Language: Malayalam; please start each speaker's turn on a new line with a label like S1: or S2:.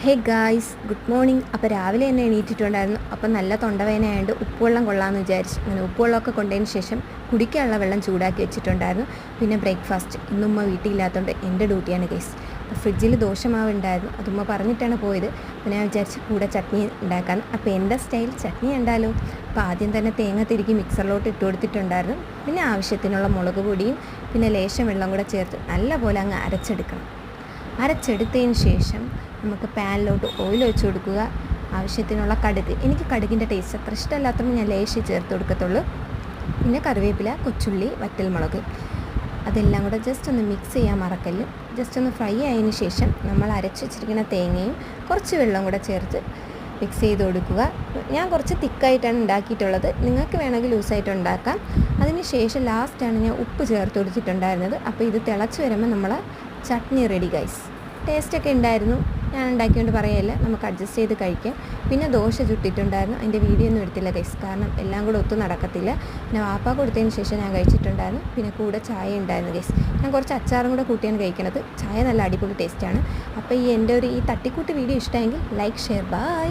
S1: Hey guys, good morning. അപ്പോൾ രാവിലെ തന്നെ എണീറ്റിട്ടുണ്ടായിരുന്നു. അപ്പോൾ നല്ല തൊണ്ടവേദനയായതുകൊണ്ട് ഉപ്പുവെള്ളം കൊള്ളാമെന്ന് വിചാരിച്ചു. അങ്ങനെ ഉപ്പുവെള്ളമൊക്കെ കൊണ്ടതിന് ശേഷം കുടിക്കാനുള്ള വെള്ളം ചൂടാക്കി വെച്ചിട്ടുണ്ടായിരുന്നു. പിന്നെ ബ്രേക്ക്ഫാസ്റ്റ് ഇന്നുമ്മ വീട്ടിലില്ലാത്തതുകൊണ്ട് എൻ്റെ ഡ്യൂട്ടിയാണ് ഗൈസ്. ഫ്രിഡ്ജിൽ ദോശമാവ് ഉണ്ടായിരുന്നു, അതുമ്മ പറഞ്ഞിട്ടാണ് പോയത്. അപ്പോൾ ഞാൻ വിചാരിച്ച് കൂടെ ചട്നി ഉണ്ടാക്കാമെന്ന്. അപ്പോൾ എൻ്റെ സ്റ്റൈൽ ചട്നി ഉണ്ടാലോ. അപ്പോൾ ആദ്യം തന്നെ തേങ്ങ തിരുകി മിക്സറിലോട്ട് ഇട്ട് കൊടുത്തിട്ടുണ്ടായിരുന്നു. പിന്നെ ആവശ്യത്തിനുള്ള മുളക് പൊടിയും പിന്നെ ലേശം വെള്ളം കൂടെ ചേർത്ത് നല്ലപോലെ അങ്ങ് അരച്ചെടുക്കണം. അരച്ചെടുത്തതിന് ശേഷം നമുക്ക് പാനിലോട്ട് ഓയിൽ ഒഴിച്ച് കൊടുക്കുക. ആവശ്യത്തിനുള്ള കടുക്, എനിക്ക് കടുകിൻ്റെ ടേസ്റ്റ് അത്ര ഇഷ്ടമല്ലാത്തപ്പോൾ ഞാൻ ലേശം ചേർത്ത് കൊടുക്കത്തുള്ളൂ. പിന്നെ കറിവേപ്പില, കൊച്ചുള്ളി, വറ്റൽമുളക്, അതെല്ലാം കൂടെ ജസ്റ്റ് ഒന്ന് മിക്സ് ചെയ്യാൻ മറക്കല്ല്. ജസ്റ്റ് ഒന്ന് ഫ്രൈ ആയതിന് ശേഷം നമ്മൾ അരച്ച് വെച്ചിരിക്കുന്ന തേങ്ങയും കുറച്ച് വെള്ളം കൂടെ ചേർത്ത് മിക്സ് ചെയ്ത് കൊടുക്കുക. ഞാൻ കുറച്ച് തിക്കായിട്ടാണ് ഉണ്ടാക്കിയിട്ടുള്ളത്, നിങ്ങൾക്ക് വേണമെങ്കിൽ ലൂസായിട്ട് ഉണ്ടാക്കാം. അതിന് ശേഷം ലാസ്റ്റാണ് ഞാൻ ഉപ്പ് ചേർത്ത് കൊടുത്തിട്ടുണ്ടായിരുന്നത്. അപ്പോൾ ഇത് തിളച്ച് വരുമ്പോൾ നമ്മൾ ചട്നി റെഡി ഗൈസ്. ടേസ്റ്റൊക്കെ ഉണ്ടായിരുന്നു, ഞാൻ ഉണ്ടാക്കിക്കൊണ്ട് പറയല്ല, നമുക്ക് അഡ്ജസ്റ്റ് ചെയ്ത് കഴിക്കാം. പിന്നെ ദോശ ചുട്ടിട്ടുണ്ടായിരുന്നു, അതിൻ്റെ വീഡിയോ ഒന്നും എടുത്തില്ല ഗൈസ്, കാരണം എല്ലാം കൂടെ ഒത്തു നടക്കത്തില്ല. പിന്നെ വാപ്പ കൊടുത്തതിന് ശേഷം ഞാൻ കഴിച്ചിട്ടുണ്ടായിരുന്നു. പിന്നെ കൂടെ ചായ ഉണ്ടായിരുന്നു ഗൈസ്. ഞാൻ കുറച്ച് അച്ചാറും കൂടെ കൂട്ടിയാണ് കഴിക്കുന്നത്. ചായ നല്ല അടിപൊളി ടേസ്റ്റാണ്. അപ്പോൾ എൻ്റെ ഈ തട്ടിക്കൂട്ട് വീഡിയോ ഇഷ്ടമെങ്കിൽ ലൈക്ക്, ഷെയർ, ബൈ.